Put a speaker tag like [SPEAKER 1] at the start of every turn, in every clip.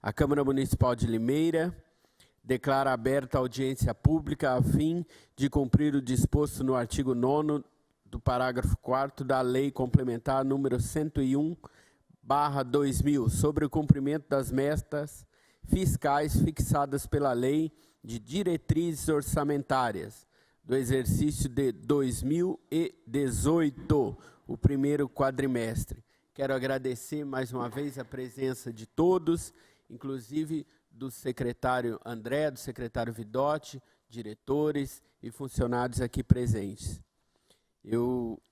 [SPEAKER 1] A Câmara Municipal de Limeira declara aberta a audiência pública a fim de cumprir o disposto no artigo 9º do parágrafo 4º da Lei Complementar número 101/2000, sobre o cumprimento das metas fiscais fixadas pela Lei de Diretrizes Orçamentárias do exercício de 2018, o primeiro quadrimestre. Quero agradecer mais uma vez a presença de todos, inclusive do secretário André, do secretário Vidotti, diretores e funcionários aqui presentes.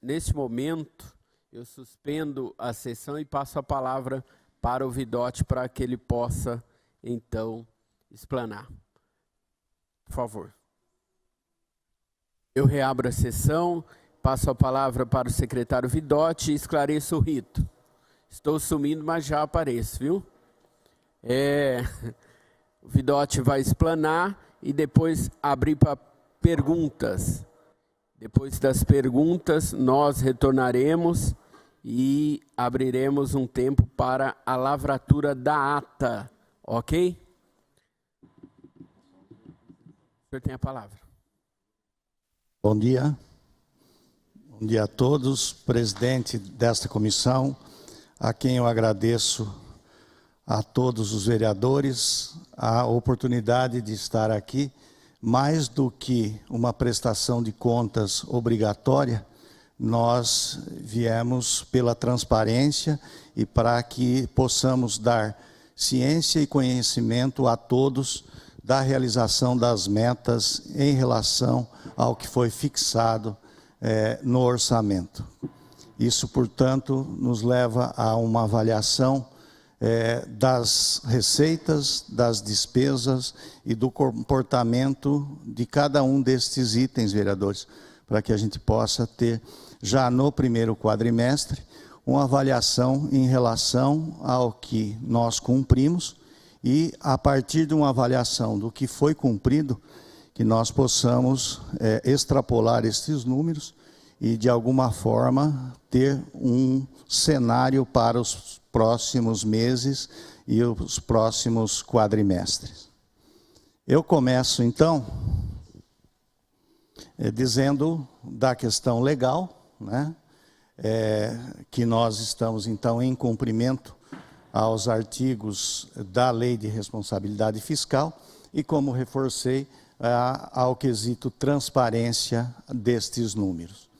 [SPEAKER 1] Neste momento, eu suspendo a sessão e passo a palavra para o Vidotti para que ele possa, então, explanar. Por favor. Eu reabro a sessão, passo a palavra para o secretário Vidotti e esclareço o rito. Estou sumindo, mas já apareço, viu? O Vidotti vai explanar e depois abrir para perguntas. Depois das perguntas, nós retornaremos e abriremos um tempo para a lavratura da ata, ok? O senhor tem a palavra.
[SPEAKER 2] Bom dia. Bom dia a todos, presidente desta comissão, a quem eu agradeço, a todos os vereadores, a oportunidade de estar aqui. Mais do que uma prestação de contas obrigatória, nós viemos pela transparência e para que possamos dar ciência e conhecimento a todos da realização das metas em relação ao que foi fixado no orçamento. Isso, portanto, nos leva a uma avaliação das receitas, das despesas e do comportamento de cada um destes itens, vereadores, para que a gente possa ter, já no primeiro quadrimestre, uma avaliação em relação ao que nós cumprimos e, a partir de uma avaliação do que foi cumprido, que nós possamos extrapolar estes números e, de alguma forma, ter um cenário para os próximos meses e os próximos quadrimestres. Eu começo, então, dizendo da questão legal, né, que nós estamos, então, em cumprimento aos artigos da Lei de Responsabilidade Fiscal e, como reforcei, ao quesito transparência destes números.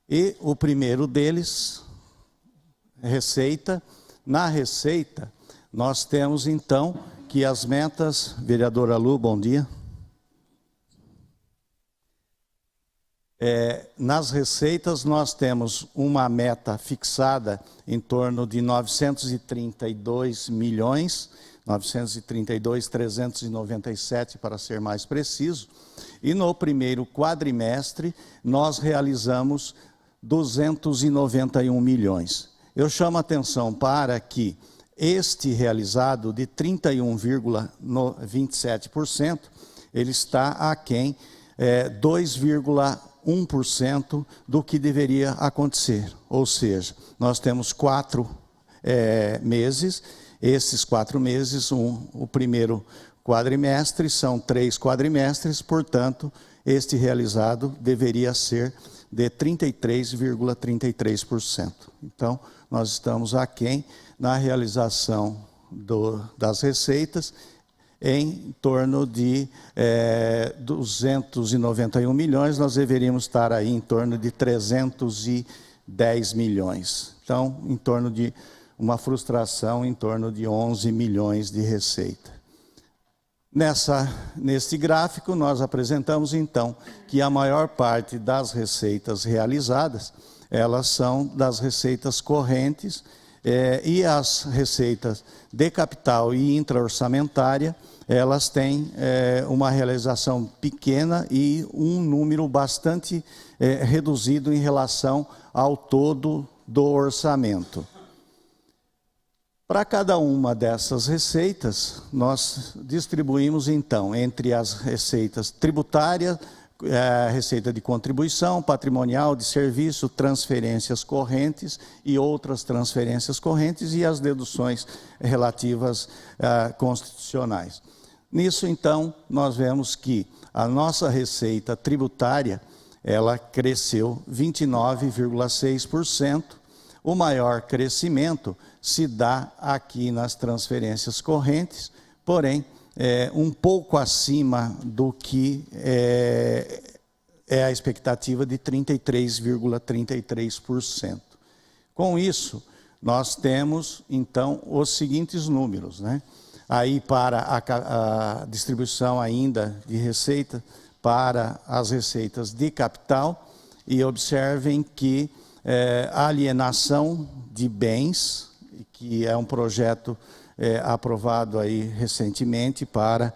[SPEAKER 2] E o primeiro deles, receita. Na receita, nós temos, então, que as metas... Vereadora Lu, bom dia. Nas receitas, nós temos uma meta fixada em torno de 932 milhões, 932.397, para ser mais preciso. E no primeiro quadrimestre, nós realizamos 291 milhões. Eu chamo a atenção para que este realizado de 31,27%, ele está aquém 2,1% do que deveria acontecer. Ou seja, nós temos 4 meses, esses 4 meses, o primeiro quadrimestre, são 3 quadrimestres, portanto, este realizado deveria ser de 33,33%. Então, nós estamos aquém na realização das receitas, em torno de 291 milhões, nós deveríamos estar aí em torno de 310 milhões. Então, em torno de uma frustração, em torno de 11 milhões de receita. Neste gráfico, nós apresentamos, então, que a maior parte das receitas realizadas, elas são das receitas correntes, e as receitas de capital e intraorçamentária, elas têm uma realização pequena e um número bastante reduzido em relação ao todo do orçamento. Para cada uma dessas receitas, nós distribuímos, então, entre as receitas tributárias, receita de contribuição, patrimonial, de serviço, transferências correntes e outras transferências correntes e as deduções relativas constitucionais. Nisso, então, nós vemos que a nossa receita tributária, ela cresceu 29,6%. O maior crescimento se dá aqui nas transferências correntes, porém, um pouco acima do que é a expectativa de 33,33%. Com isso, nós temos, então, os seguintes números, né? Aí, para a distribuição ainda de receita, para as receitas de capital, e observem que a alienação de bens, que é um projeto aprovado aí recentemente para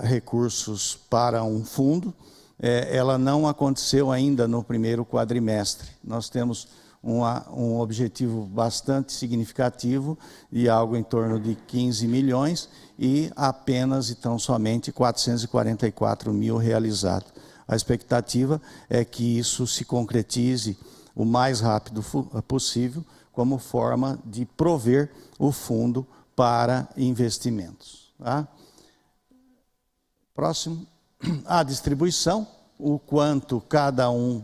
[SPEAKER 2] recursos para um fundo, ela não aconteceu ainda no primeiro quadrimestre. Nós temos um objetivo bastante significativo de algo em torno de 15 milhões e apenas, então, somente 444 mil realizados. A expectativa é que isso se concretize o mais rápido possível, como forma de prover o fundo para investimentos. Tá? Próximo, a distribuição, o quanto cada um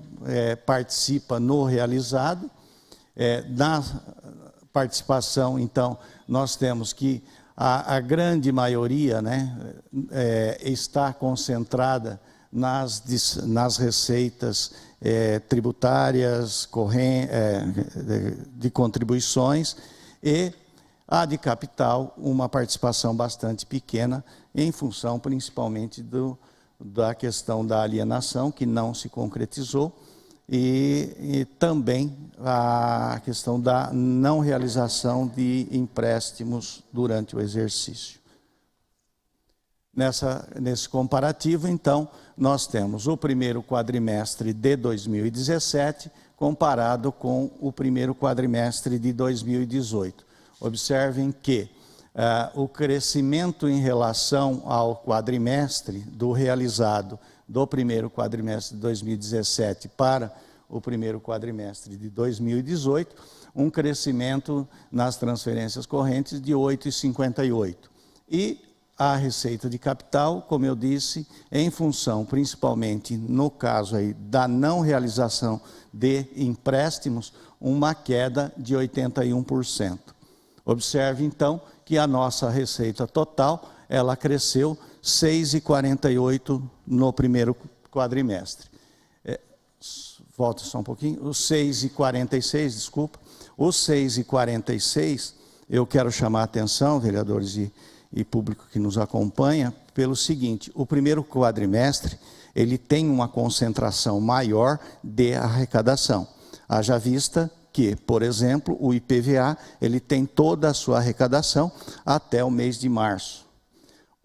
[SPEAKER 2] participa no realizado. Na participação, então, nós temos que a grande maioria, né, está concentrada nas receitas tributárias, de contribuições, e a de capital, uma participação bastante pequena, em função principalmente da questão da alienação, que não se concretizou, e também a questão da não realização de empréstimos durante o exercício. Nesse comparativo, então, nós temos o primeiro quadrimestre de 2017 comparado com o primeiro quadrimestre de 2018. Observem que o crescimento em relação ao quadrimestre do realizado do primeiro quadrimestre de 2017 para o primeiro quadrimestre de 2018, um crescimento nas transferências correntes de 8,58%. E a receita de capital, como eu disse, em função, principalmente no caso aí da não realização de empréstimos, uma queda de 81%. Observe, então, que a nossa receita total, ela cresceu 6,48% no primeiro quadrimestre. Volta só um pouquinho. Os 6,46, desculpa. Os 6,46, eu quero chamar a atenção, vereadores e público que nos acompanha, pelo seguinte: o primeiro quadrimestre, ele tem uma concentração maior de arrecadação. Haja vista que, por exemplo, o IPVA, ele tem toda a sua arrecadação até o mês de março.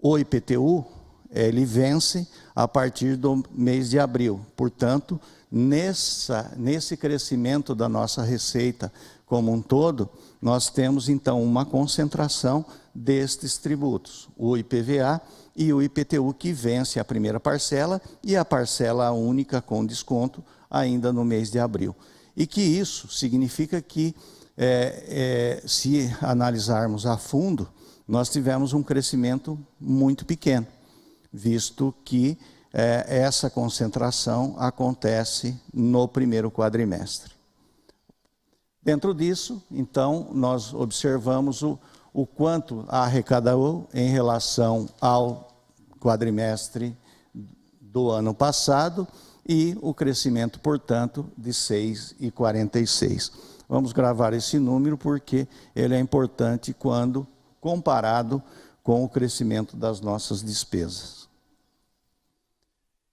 [SPEAKER 2] O IPTU, ele vence a partir do mês de abril. Portanto, nesse crescimento da nossa receita como um todo, nós temos, então, uma concentração destes tributos, o IPVA e o IPTU, que vence a primeira parcela e a parcela única com desconto ainda no mês de abril. E que isso significa que, se analisarmos a fundo, nós tivemos um crescimento muito pequeno, visto que essa concentração acontece no primeiro quadrimestre. Dentro disso, então, nós observamos o quanto arrecadou em relação ao quadrimestre do ano passado e o crescimento, portanto, de 6,46%. Vamos gravar esse número porque ele é importante quando comparado com o crescimento das nossas despesas.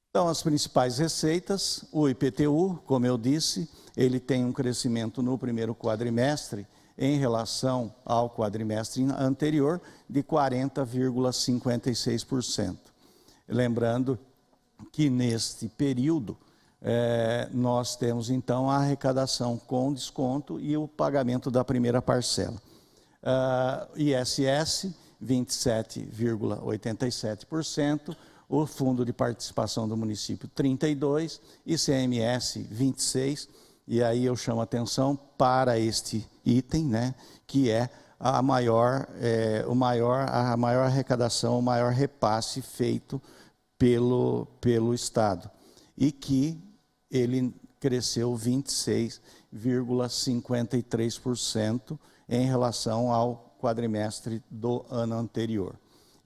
[SPEAKER 2] Então, as principais receitas, o IPTU, como eu disse, ele tem um crescimento no primeiro quadrimestre em relação ao quadrimestre anterior de 40,56%. Lembrando que neste período nós temos então a arrecadação com desconto e o pagamento da primeira parcela. ISS, 27,87%, o Fundo de Participação do Município 32, ICMS 26, e aí eu chamo a atenção para este item, né, que é a maior arrecadação, o maior repasse feito pelo Estado, e que ele cresceu 26,53% em relação ao quadrimestre do ano anterior.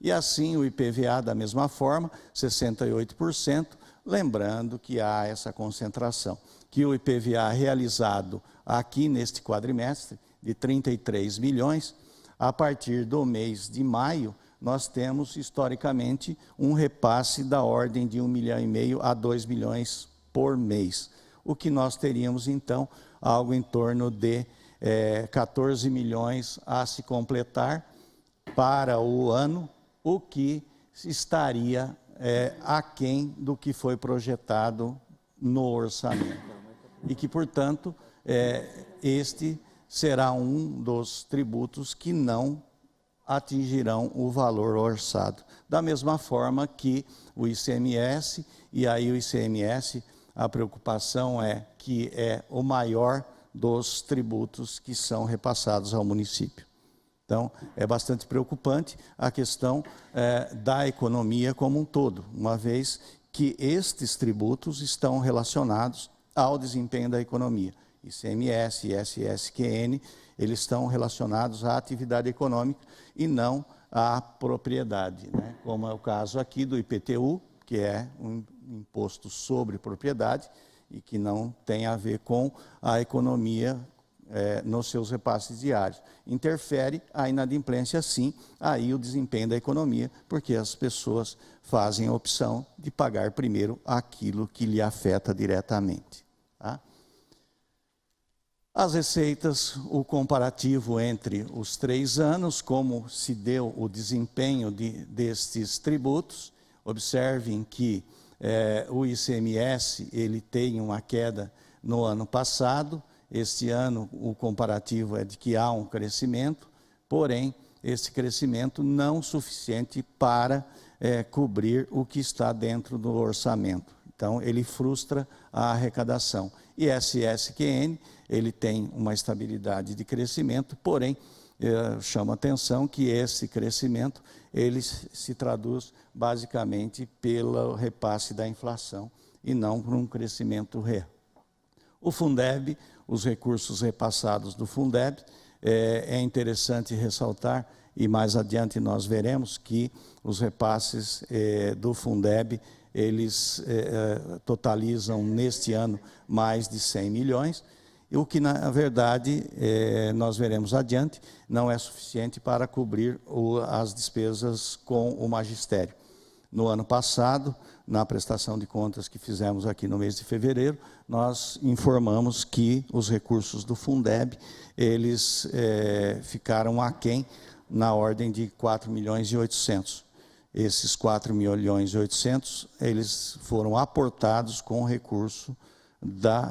[SPEAKER 2] E assim o IPVA, da mesma forma, 68%, lembrando que há essa concentração, que o IPVA realizado aqui neste quadrimestre, de 33 milhões, a partir do mês de maio, nós temos, historicamente, um repasse da ordem de 1,5 milhão a 2 milhões por mês. O que nós teríamos, então, algo em torno de 14 milhões a se completar para o ano, o que estaria aquém do que foi projetado no orçamento. E que, portanto, este será um dos tributos que não atingirão o valor orçado. Da mesma forma que o ICMS, e aí o ICMS, a preocupação é que é o maior dos tributos que são repassados ao município. Então, é bastante preocupante a questão da economia como um todo, uma vez que estes tributos estão relacionados ao desempenho da economia. ICMS, ISS-QN, eles estão relacionados à atividade econômica e não à propriedade, né? Como é o caso aqui do IPTU, que é um imposto sobre propriedade e que não tem a ver com a economia nos seus repasses diários. Interfere a inadimplência, sim, aí o desempenho da economia, porque as pessoas fazem a opção de pagar primeiro aquilo que lhe afeta diretamente. Tá? As receitas, o comparativo entre os 3 anos, como se deu o desempenho destes tributos. Observem que o ICMS ele tem uma queda no ano passado. Este ano o comparativo é de que há um crescimento, porém esse crescimento não suficiente para cobrir o que está dentro do orçamento. Então ele frustra a arrecadação. E ISS-QN, ele tem uma estabilidade de crescimento, porém chama atenção que esse crescimento ele se traduz basicamente pelo repasse da inflação e não por um crescimento real. O Fundeb, os recursos repassados do Fundeb, é interessante ressaltar, e mais adiante nós veremos que os repasses do Fundeb, eles totalizam neste ano mais de 100 milhões, o que na verdade, nós veremos adiante, não é suficiente para cobrir as despesas com o magistério. No ano passado, na prestação de contas que fizemos aqui no mês de fevereiro, nós informamos que os recursos do Fundeb, eles ficaram aquém na ordem de 4 milhões e 800. Esses 4 milhões e 800, eles foram aportados com o recurso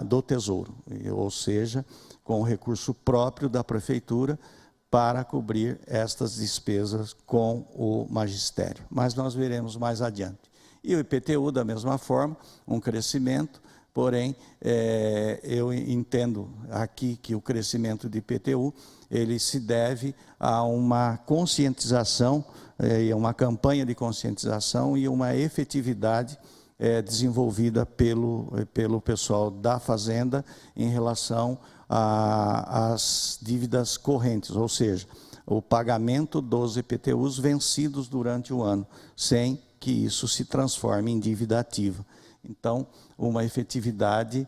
[SPEAKER 2] do Tesouro, ou seja, com o recurso próprio da Prefeitura para cobrir estas despesas com o magistério. Mas nós veremos mais adiante. E o IPTU, da mesma forma, um crescimento, porém, eu entendo aqui que o crescimento do IPTU, ele se deve a uma conscientização, uma campanha de conscientização e uma efetividade desenvolvida pelo pessoal da Fazenda em relação às dívidas correntes, ou seja, o pagamento dos IPTUs vencidos durante o ano, sem que isso se transforme em dívida ativa. Então, uma efetividade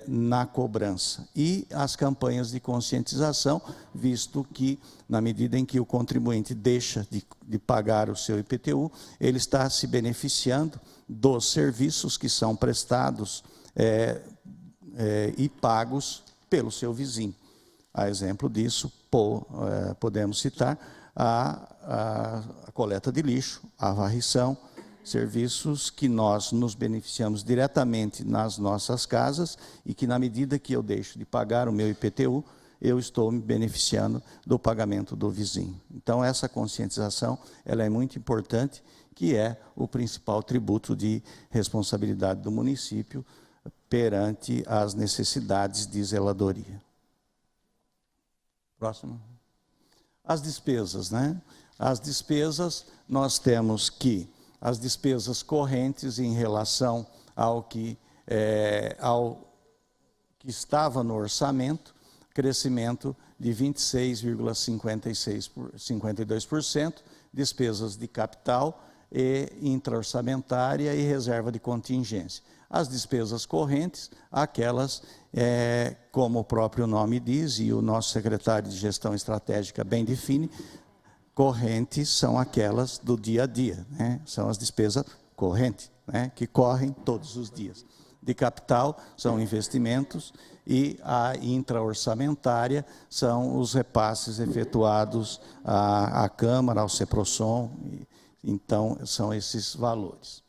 [SPEAKER 2] na cobrança. E as campanhas de conscientização, visto que, na medida em que o contribuinte deixa de pagar o seu IPTU, ele está se beneficiando dos serviços que são prestados e pagos pelo seu vizinho. A exemplo disso, podemos citar a coleta de lixo, a varrição, serviços que nós nos beneficiamos diretamente nas nossas casas e que, na medida que eu deixo de pagar o meu IPTU, eu estou me beneficiando do pagamento do vizinho. Então, essa conscientização ela é muito importante, que é o principal tributo de responsabilidade do município perante as necessidades de zeladoria. Próximo. As despesas, né? As despesas, nós temos que as despesas correntes em relação ao que estava no orçamento, crescimento de 26,52%, despesas de capital e intra-orçamentária e reserva de contingência. As despesas correntes, aquelas, como o próprio nome diz, e o nosso secretário de Gestão Estratégica bem define, correntes são aquelas do dia a dia, né? São as despesas correntes, né? Que correm todos os dias. De capital são investimentos e a intra-orçamentária são os repasses efetuados à Câmara, ao CEPROSOM, então são esses valores.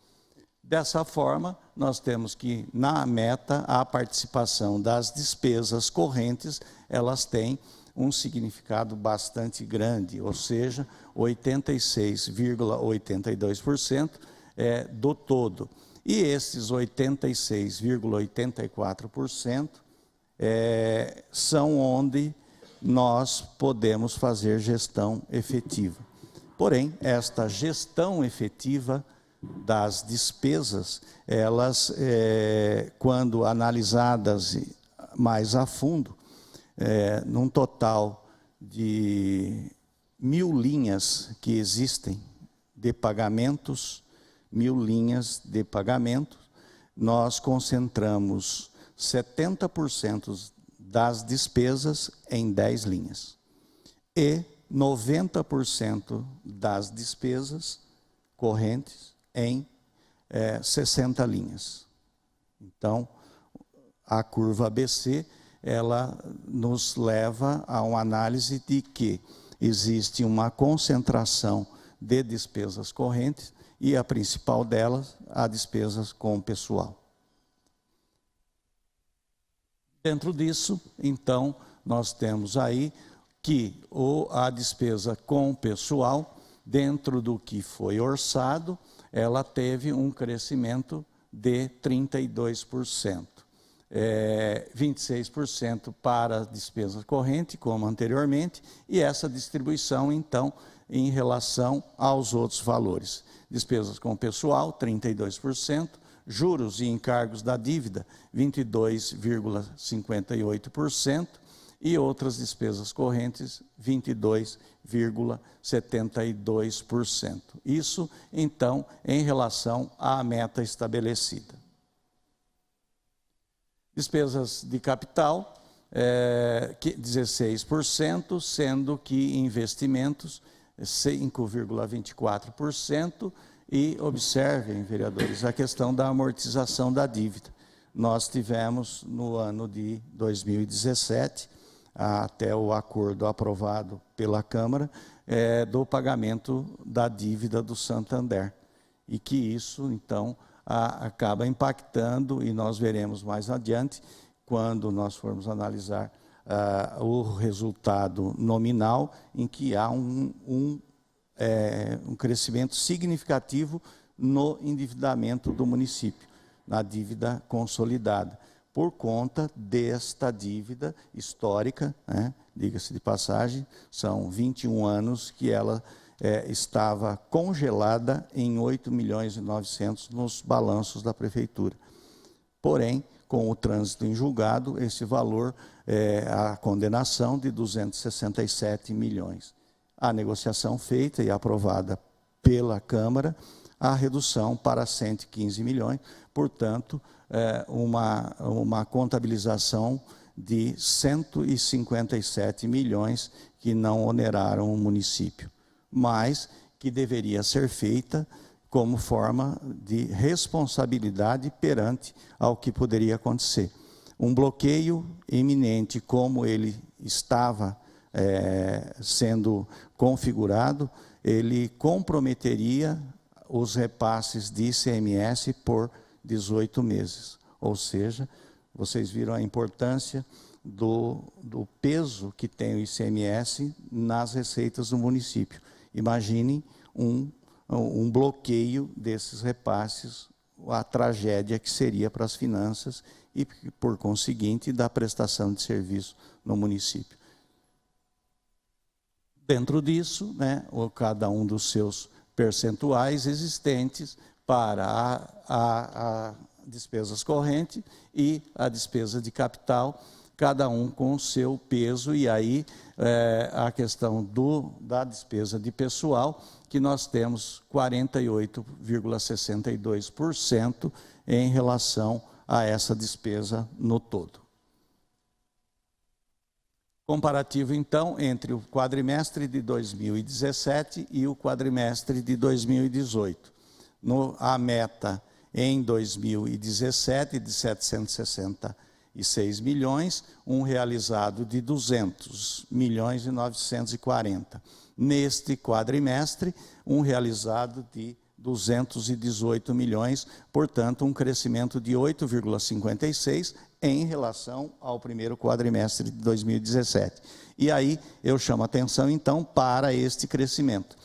[SPEAKER 2] Dessa forma, nós temos que, na meta, a participação das despesas correntes, elas têm um significado bastante grande, ou seja, 86,82% do todo. E esses 86,84% são onde nós podemos fazer gestão efetiva. Porém, esta gestão efetiva das despesas, elas, quando analisadas mais a fundo, num total de 1.000 linhas que existem de pagamentos, 1.000 linhas de pagamento, nós concentramos 70% das despesas em 10 linhas e 90% das despesas correntes em 60 linhas. Então, a curva ABC, ela nos leva a uma análise de que existe uma concentração de despesas correntes e a principal delas, a despesas com o pessoal. Dentro disso, então, nós temos aí que a despesa com o pessoal, dentro do que foi orçado, ela teve um crescimento de 32%. 26% para despesa corrente, como anteriormente, e essa distribuição, então, em relação aos outros valores. Despesas com pessoal, 32%, juros e encargos da dívida, 22,58%, e outras despesas correntes, 22,72%. Isso, então, em relação à meta estabelecida. Despesas de capital, 16%, sendo que investimentos, 5,24%, e observem, vereadores, a questão da amortização da dívida. Nós tivemos, no ano de 2017, até o acordo aprovado pela Câmara, do pagamento da dívida do Santander. E que isso, então, acaba impactando, e nós veremos mais adiante, quando nós formos analisar o resultado nominal, em que há um crescimento significativo no endividamento do município, na dívida consolidada, por conta desta dívida histórica, né? Diga-se de passagem, são 21 anos que ela estava congelada em 8.900.000 nos balanços da prefeitura. Porém, com o trânsito em julgado, esse valor a condenação de 267 milhões. A negociação feita e aprovada pela Câmara, a redução para 115 milhões, portanto, uma contabilização de 157 milhões que não oneraram o município, mas que deveria ser feita como forma de responsabilidade perante ao que poderia acontecer. Um bloqueio iminente, como ele estava sendo configurado, ele comprometeria os repasses de ICMS por 18 meses. Ou seja, vocês viram a importância do peso que tem o ICMS nas receitas do município. Imaginem um bloqueio desses repasses, a tragédia que seria para as finanças e, por conseguinte, da prestação de serviço no município. Dentro disso, né, cada um dos seus percentuais existentes para a despesas correntes e a despesa de capital, cada um com o seu peso, e aí a questão da despesa de pessoal, que nós temos 48,62% em relação a essa despesa no todo. Comparativo, então, entre o quadrimestre de 2017 e o quadrimestre de 2018. A meta em 2017 de 766 milhões, realizado de 200 milhões e 940. Neste quadrimestre, realizado de 218 milhões, portanto, um crescimento de 8,56 em relação ao primeiro quadrimestre de 2017. E aí eu chamo a atenção, então, para este crescimento.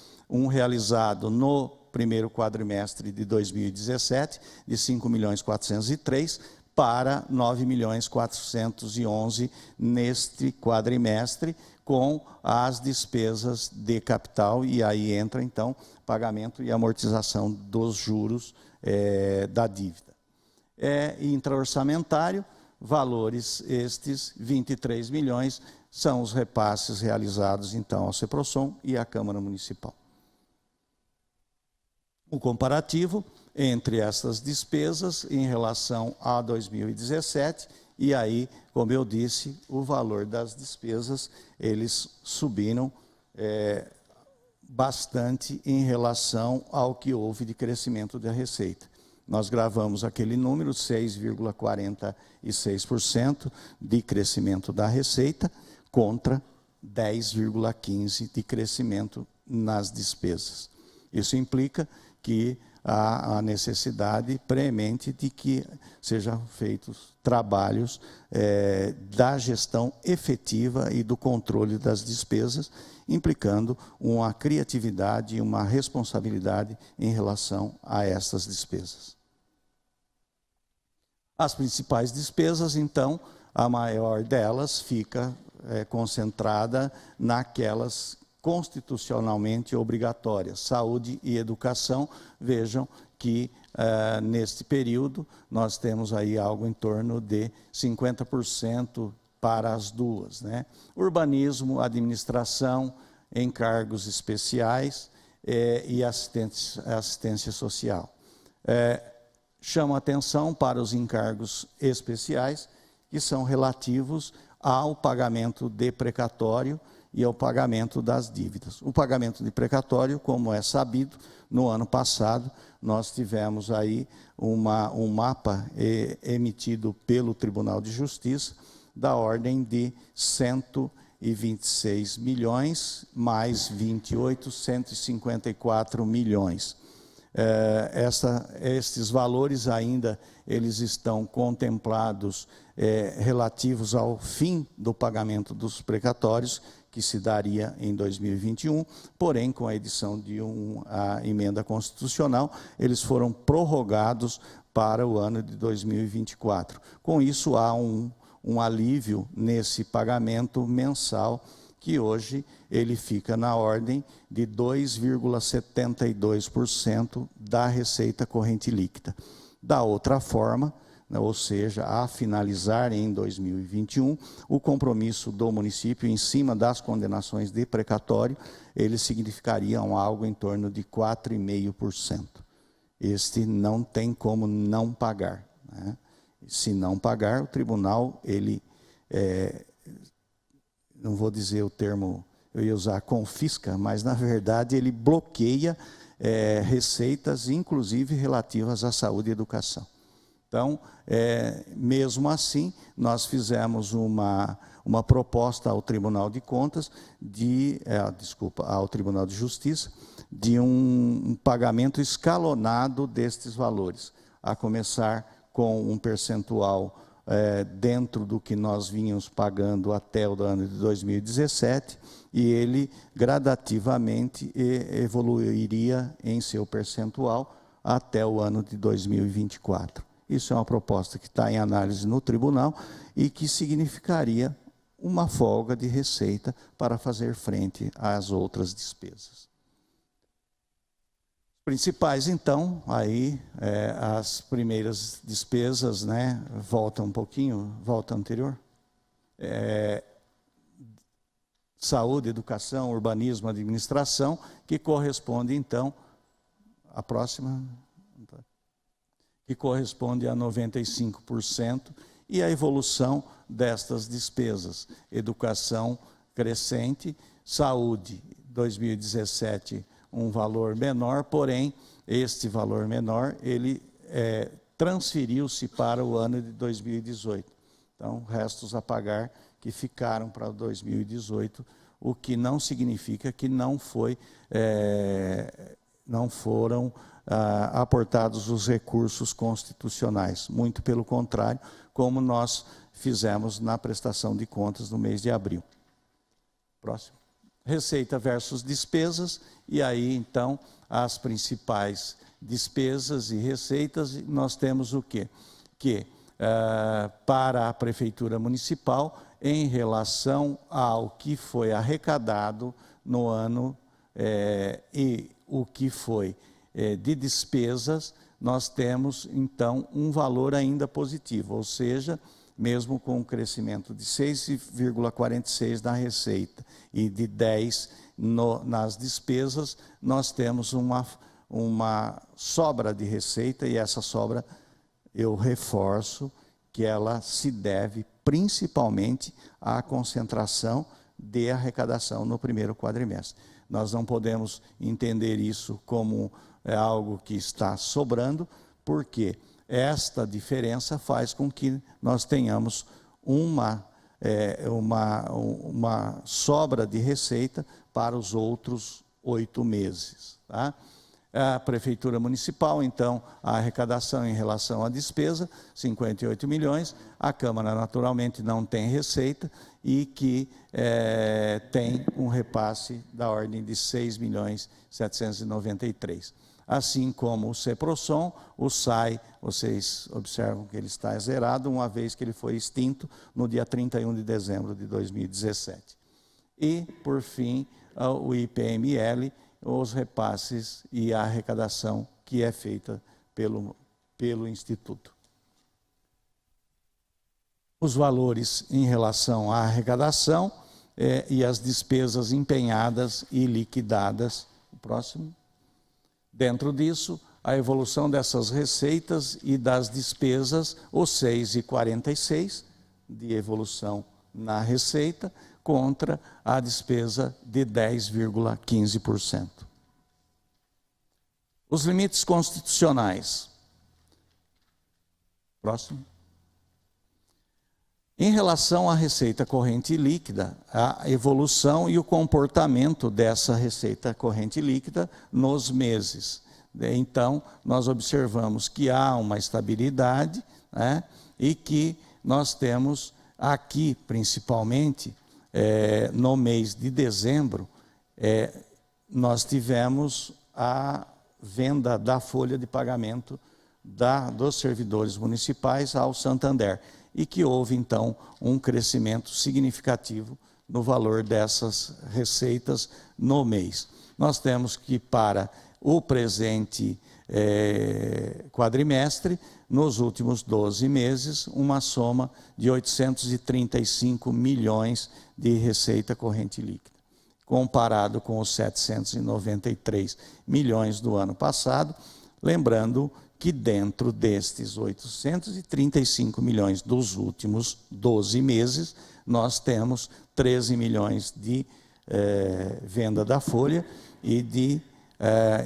[SPEAKER 2] Realizado no primeiro quadrimestre de 2017, de 5.403, para 9.411 neste quadrimestre, com as despesas de capital, e aí entra, então, pagamento e amortização dos juros da dívida. Intraorçamentário, valores estes, 23 milhões, são os repasses realizados, então, ao CEPROSOM e à Câmara Municipal. O comparativo entre essas despesas em relação a 2017, e aí, como eu disse, o valor das despesas, eles subiram bastante em relação ao que houve de crescimento da receita. Nós gravamos aquele número, 6,46% de crescimento da receita, contra 10,15% de crescimento nas despesas. Isso implica que há a necessidade premente de que sejam feitos trabalhos da gestão efetiva e do controle das despesas, implicando uma criatividade e uma responsabilidade em relação a essas despesas. As principais despesas, então, a maior delas fica concentrada naquelas constitucionalmente obrigatórias, saúde e educação. Vejam que neste período nós temos aí algo em torno de 50% para as duas, né? Urbanismo, administração, encargos especiais e assistência social. Chamo a atenção para os encargos especiais, que são relativos ao pagamento de precatório e ao pagamento das dívidas. O pagamento de precatório, como é sabido, no ano passado nós tivemos aí um mapa emitido pelo Tribunal de Justiça da ordem de 126 milhões mais 28, 154 milhões. Estes valores ainda eles estão contemplados relativos ao fim do pagamento dos precatórios, que se daria em 2021, porém, com a edição de a emenda constitucional, eles foram prorrogados para o ano de 2024. Com isso, há um alívio nesse pagamento mensal, que hoje ele fica na ordem de 2,72% da receita corrente líquida. Da outra forma, ou seja, a finalizar em 2021, o compromisso do município em cima das condenações de precatório, eles significariam algo em torno de 4,5%. Este não tem como não pagar, né? Se não pagar, o tribunal, ele, não vou dizer o termo, eu ia usar confisca, mas na verdade ele bloqueia receitas, inclusive relativas à saúde e educação. Então, mesmo assim, nós fizemos uma proposta ao Tribunal de Contas, ao Tribunal de Justiça, de um pagamento escalonado destes valores, a começar com um percentual dentro do que nós vínhamos pagando até o ano de 2017, e ele gradativamente evoluiria em seu percentual até o ano de 2024. Isso é uma proposta que está em análise no tribunal e que significaria uma folga de receita para fazer frente às outras despesas. Principais, então, aí as primeiras despesas, né, volta um pouquinho, volta anterior. Saúde, educação, urbanismo, administração, que corresponde, então, a próxima, que corresponde a 95%, e a evolução destas despesas. Educação crescente, saúde, 2017, um valor menor, porém, este valor menor, ele transferiu-se para o ano de 2018. Então, restos a pagar que ficaram para 2018, o que não significa que não foram aportados os recursos constitucionais. Muito pelo contrário, como nós fizemos na prestação de contas no mês de abril. Próximo. Receita versus despesas, e aí, então, as principais despesas e receitas, nós temos o quê? Que, para a Prefeitura Municipal, em relação ao que foi arrecadado no ano e o que foi de despesas, nós temos, então, um valor ainda positivo, ou seja, mesmo com um crescimento de 6,46% na receita e de 10% nas despesas, nós temos uma sobra de receita, e essa sobra, eu reforço, que ela se deve principalmente à concentração de arrecadação no primeiro quadrimestre. Nós não podemos entender isso como algo que está sobrando, porque esta diferença faz com que nós tenhamos uma sobra de receita para os outros 8 meses. Tá? A Prefeitura Municipal, então, a arrecadação em relação à despesa, 58 milhões, a Câmara naturalmente não tem receita e que tem um repasse da ordem de 6.793.000. Assim como o CEPROSOM, o SAI, vocês observam que ele está zerado, uma vez que ele foi extinto no dia 31 de dezembro de 2017. E, por fim, o IPML, os repasses e a arrecadação que é feita pelo Instituto. Os valores em relação à arrecadação e as despesas empenhadas e liquidadas. O próximo. Dentro disso, a evolução dessas receitas e das despesas, os 6,46% de evolução na receita, contra a despesa de 10,15%. Os limites constitucionais. Próximo. Em relação à receita corrente líquida, a evolução e o comportamento dessa receita corrente líquida nos meses. Então, nós observamos que há uma estabilidade, né, e que nós temos aqui, principalmente, no mês de dezembro, nós tivemos a venda da folha de pagamento dos servidores municipais ao Santander, e que houve, então, um crescimento significativo no valor dessas receitas no mês. Nós temos que, para o presente quadrimestre, nos últimos 12 meses, uma soma de 835 milhões de receita corrente líquida, comparado com os 793 milhões do ano passado, lembrando que dentro destes 835 milhões dos últimos 12 meses, nós temos 13 milhões de venda da folha e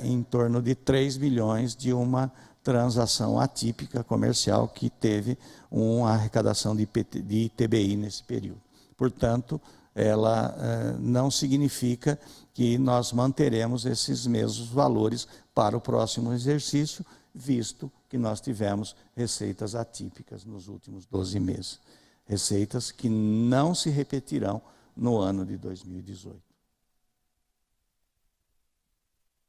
[SPEAKER 2] em torno de 3 milhões de uma transação atípica comercial que teve uma arrecadação de ITBI nesse período. Portanto, ela não significa que nós manteremos esses mesmos valores para o próximo exercício, visto que nós tivemos receitas atípicas nos últimos 12 meses. Receitas que não se repetirão no ano de 2018.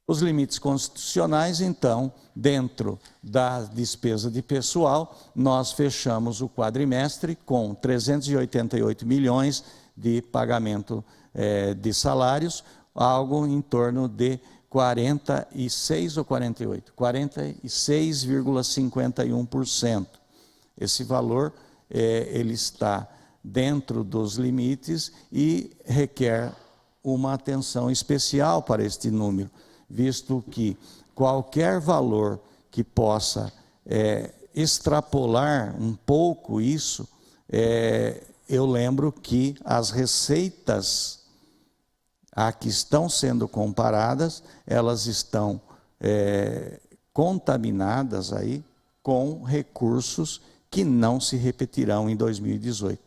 [SPEAKER 2] Os limites constitucionais, então, dentro da despesa de pessoal, nós fechamos o quadrimestre com 388 milhões de pagamento de salários, algo em torno de 46 ou 48? 46,51%. Esse valor ele está dentro dos limites e requer uma atenção especial para este número, visto que qualquer valor que possa extrapolar um pouco isso, eu lembro que as receitas a que estão sendo comparadas, elas estão contaminadas aí com recursos que não se repetirão em 2018.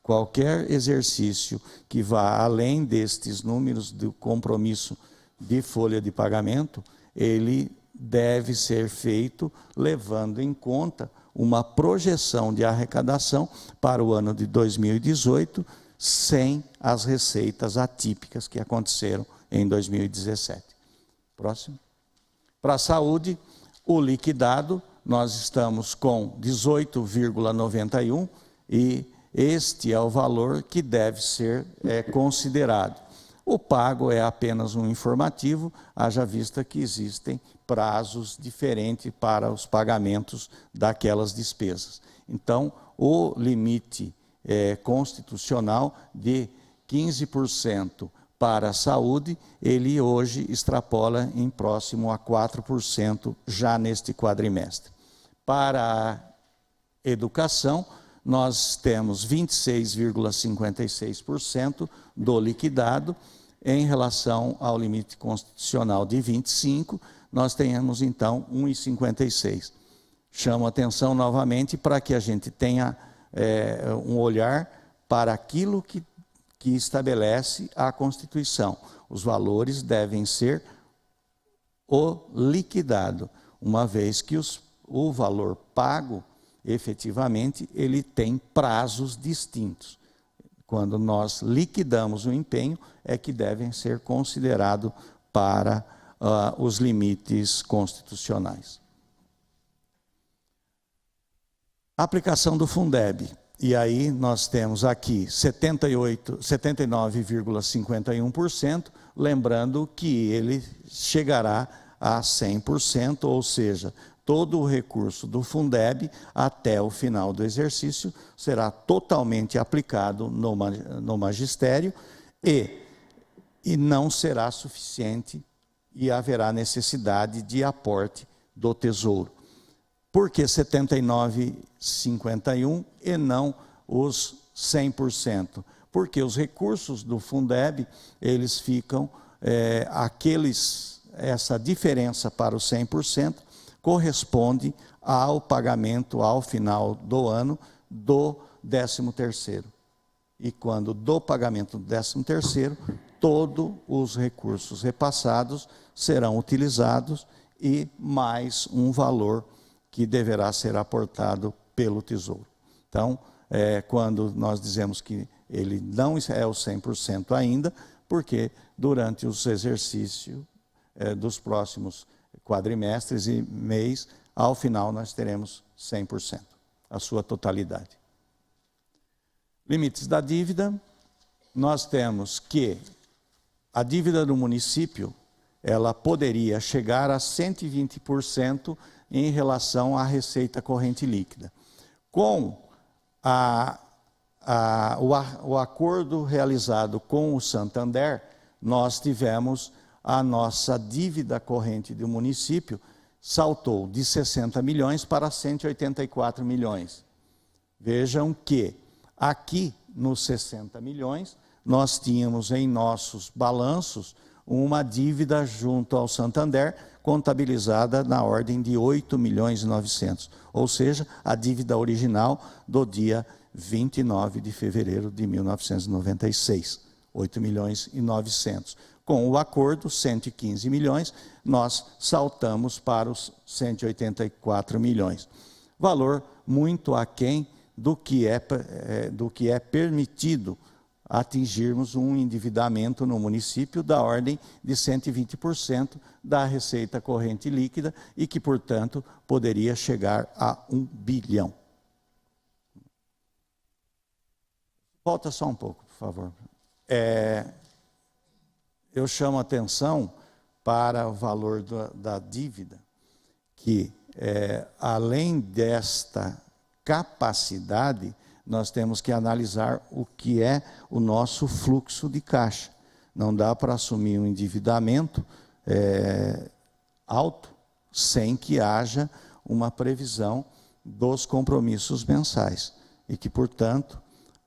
[SPEAKER 2] Qualquer exercício que vá além destes números do compromisso de folha de pagamento, ele deve ser feito levando em conta uma projeção de arrecadação para o ano de 2018, sem as receitas atípicas que aconteceram em 2017. Próximo. Para a saúde, o liquidado, nós estamos com 18,91 e este é o valor que deve ser considerado. O pago é apenas um informativo, haja vista que existem prazos diferentes para os pagamentos daquelas despesas. Então, o limite constitucional de 15% para a saúde, ele hoje extrapola em próximo a 4% já neste quadrimestre. Para a educação, nós temos 26,56% do liquidado. Em relação ao limite constitucional de 25%, nós temos então 1,56%. Chamo a atenção novamente para que a gente tenha um olhar para aquilo que estabelece a Constituição. Os valores devem ser o liquidado, uma vez que o valor pago, efetivamente, ele tem prazos distintos. Quando nós liquidamos o empenho, é que devem ser considerados para os limites constitucionais. Aplicação do Fundeb. E aí nós temos aqui 79,51%, lembrando que ele chegará a 100%, ou seja, todo o recurso do Fundeb até o final do exercício será totalmente aplicado no magistério e não será suficiente e haverá necessidade de aporte do Tesouro. Por que 79,51 e não os 100%? Porque os recursos do Fundeb, eles ficam, essa diferença para os 100% corresponde ao pagamento ao final do ano do 13º. E quando do pagamento do 13º, todos os recursos repassados serão utilizados e mais um valor que deverá ser aportado pelo Tesouro. Então, quando nós dizemos que ele não é o 100% ainda, porque durante os exercícios dos próximos quadrimestres e mês, ao final nós teremos 100%, a sua totalidade. Limites da dívida, nós temos que a dívida do município, ela poderia chegar a 120% em relação à receita corrente líquida. Com o acordo realizado com o Santander, nós tivemos a nossa dívida corrente do município saltou de 60 milhões para 184 milhões. Vejam que aqui nos 60 milhões, nós tínhamos em nossos balanços uma dívida junto ao Santander, contabilizada na ordem de 8 milhões e 900, ou seja, a dívida original do dia 29 de fevereiro de 1996, 8 milhões e 900. Com o acordo, 115 milhões, nós saltamos para os 184 milhões. Valor muito aquém do que é permitido atingirmos um endividamento no município da ordem de 120% da receita corrente líquida e que, portanto, poderia chegar a 1 bilhão. Volta só um pouco, por favor. Eu chamo a atenção para o valor da dívida, que além desta capacidade, nós temos que analisar o que é o nosso fluxo de caixa. Não dá para assumir um endividamento alto sem que haja uma previsão dos compromissos mensais e que, portanto,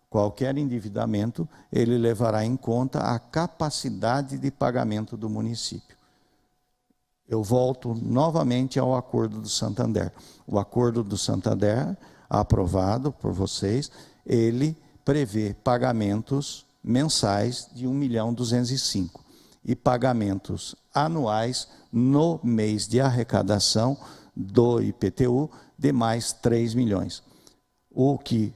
[SPEAKER 2] qualquer endividamento, ele levará em conta a capacidade de pagamento do município. Eu volto novamente ao Acordo do Santander. O Acordo do Santander, aprovado por vocês, ele prevê pagamentos mensais de 1.205.000 e pagamentos anuais no mês de arrecadação do IPTU de mais 3 milhões. O que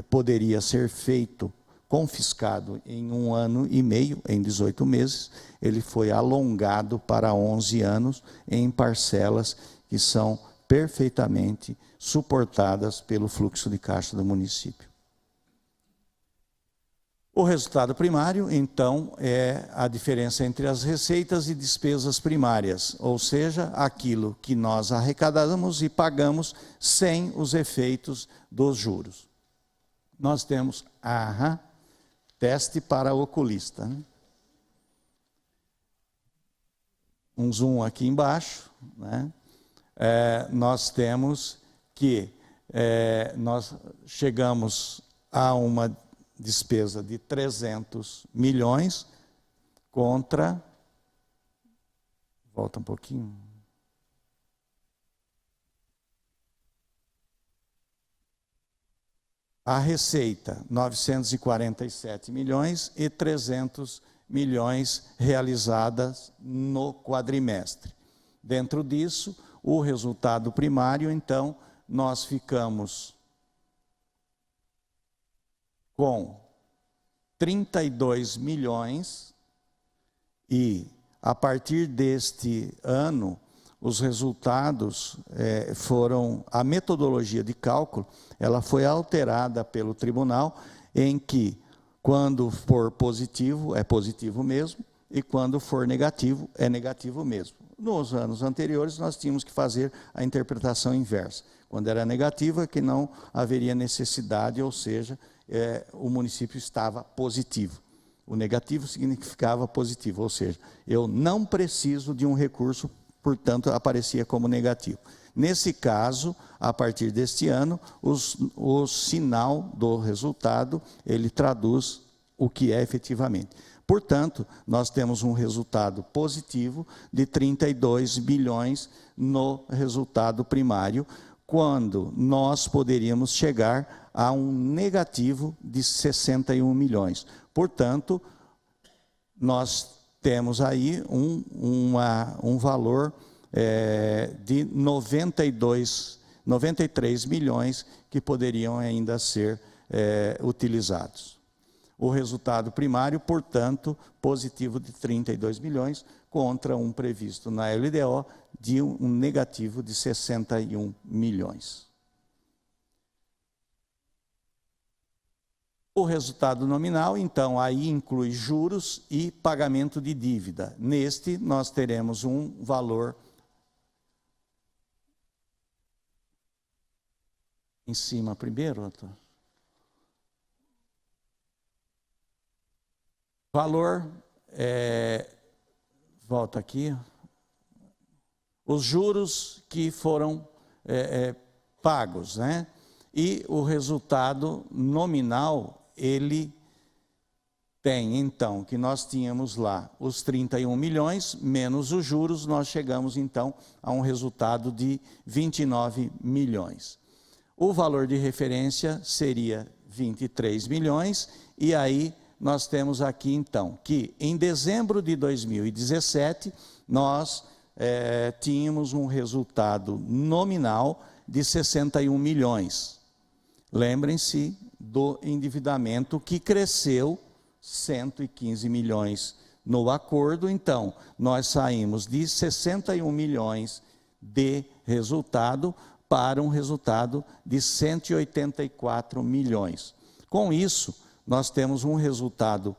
[SPEAKER 2] poderia ser feito, confiscado em 1 ano e meio, em 18 meses, ele foi alongado para 11 anos em parcelas que são perfeitamente suportadas pelo fluxo de caixa do município. O resultado primário, então, é a diferença entre as receitas e despesas primárias, ou seja, aquilo que nós arrecadamos e pagamos sem os efeitos dos juros. Nós temos, teste para oculista, né? Um zoom aqui embaixo, né? Nós temos que nós chegamos a uma despesa de 300 milhões contra, volta um pouquinho, a receita, 947 milhões e 300 milhões realizadas no quadrimestre. Dentro disso, o resultado primário, então, nós ficamos com 32 milhões e, a partir deste ano, os resultados foram, a metodologia de cálculo, ela foi alterada pelo tribunal, em que, quando for positivo, é positivo mesmo, e quando for negativo, é negativo mesmo. Nos anos anteriores, nós tínhamos que fazer a interpretação inversa. Quando era negativo, é que não haveria necessidade, ou seja, o município estava positivo. O negativo significava positivo, ou seja, eu não preciso de um recurso, portanto, aparecia como negativo. Nesse caso, a partir deste ano, o sinal do resultado, ele traduz o que é efetivamente. Portanto, nós temos um resultado positivo de 32 bilhões no resultado primário, quando nós poderíamos chegar a um negativo de 61 milhões. Portanto, nós temos aí um valor de 93 milhões que poderiam ainda ser utilizados. O resultado primário, portanto, positivo de 32 milhões, contra um previsto na LDO de um negativo de 61 milhões. O resultado nominal, então, aí inclui juros e pagamento de dívida. Neste, nós teremos um valor em cima primeiro, doutor. Valor, volta aqui, os juros que foram pagos, né? E o resultado nominal, ele tem, então, que nós tínhamos lá os 31 milhões, menos os juros, nós chegamos, então, a um resultado de 29 milhões. O valor de referência seria 23 milhões, e aí nós temos aqui, então, que em dezembro de 2017, nós tínhamos um resultado nominal de 61 milhões. Lembrem-se do endividamento que cresceu 115 milhões no acordo. Então, nós saímos de 61 milhões de resultado para um resultado de 184 milhões. Com isso, nós temos um resultado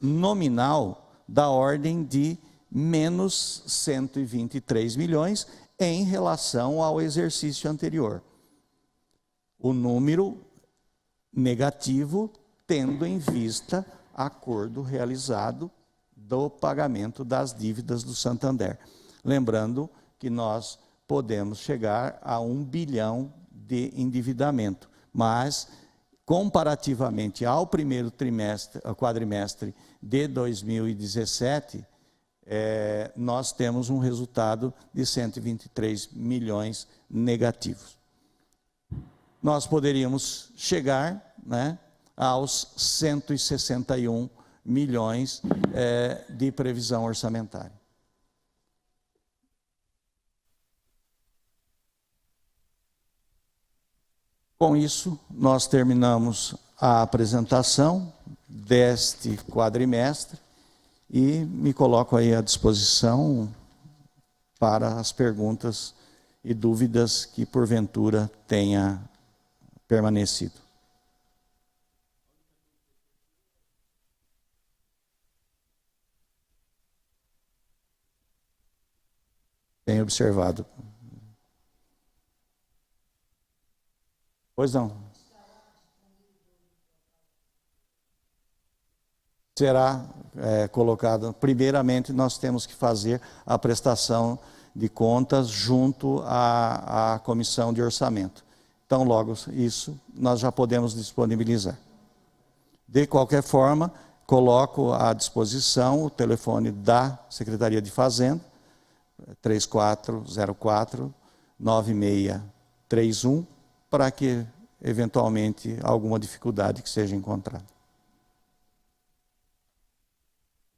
[SPEAKER 2] nominal da ordem de menos 123 milhões em relação ao exercício anterior. O número negativo tendo em vista acordo realizado do pagamento das dívidas do Santander. Lembrando que nós podemos chegar a 1 bilhão de endividamento, mas comparativamente ao primeiro quadrimestre de 2017, nós temos um resultado de 123 milhões negativos. Nós poderíamos chegar, né, aos 161 milhões de previsão orçamentária. Com isso, nós terminamos a apresentação deste quadrimestre e me coloco aí à disposição para as perguntas e dúvidas que porventura tenha permanecido. Tenho observado. Pois não. Será colocado, primeiramente nós temos que fazer a prestação de contas junto à comissão de orçamento. Então, logo isso, nós já podemos disponibilizar. De qualquer forma, coloco à disposição o telefone da Secretaria de Fazenda, 3404-9631, para que, eventualmente, alguma dificuldade que seja encontrada.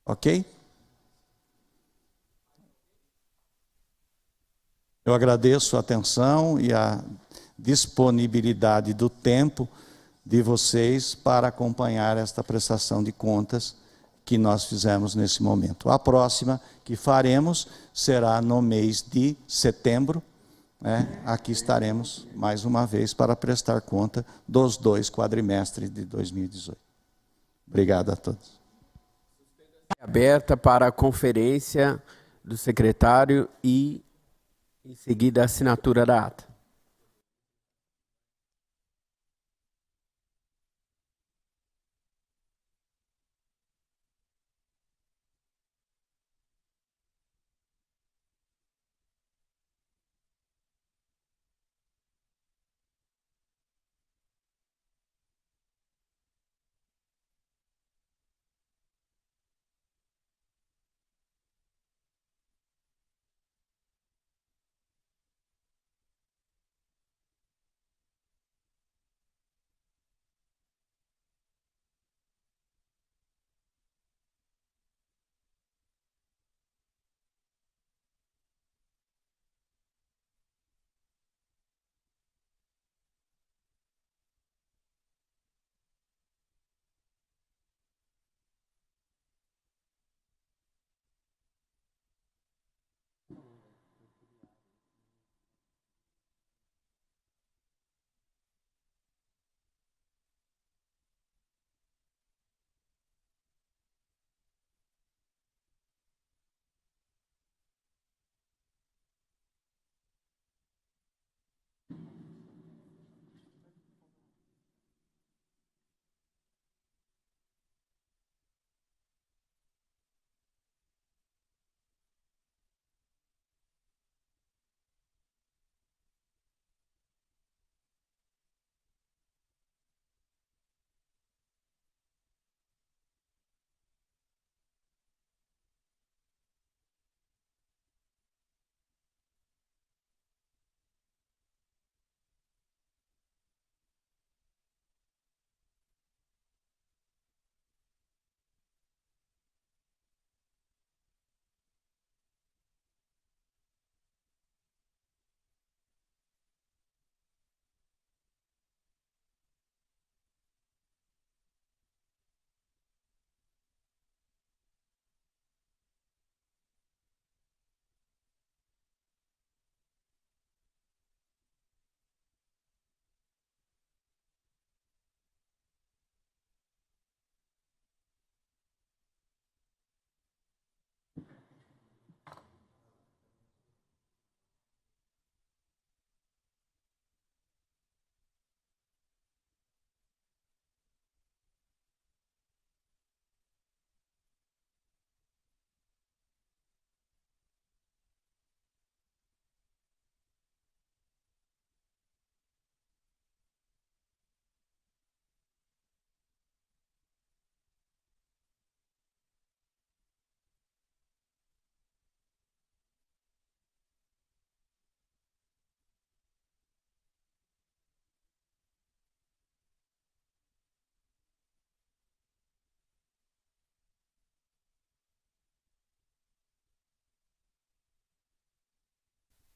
[SPEAKER 2] Ok? Eu agradeço a atenção e a disponibilidade do tempo de vocês para acompanhar esta prestação de contas que nós fizemos nesse momento. A próxima que faremos será no mês de setembro. Aqui estaremos mais uma vez para prestar conta dos 2 quadrimestres de 2018. Obrigado a todos.
[SPEAKER 1] Aberta para a conferência do secretário e, em seguida, a assinatura da ata.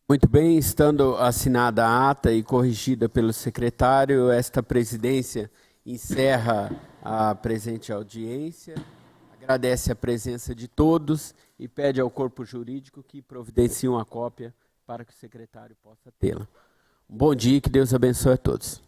[SPEAKER 1] Muito bem, estando assinada a ata e corrigida pelo secretário, esta presidência encerra a presente audiência, agradece a presença de todos e pede ao corpo jurídico que providencie uma cópia para que o secretário possa tê-la. Um bom dia e que Deus abençoe a todos.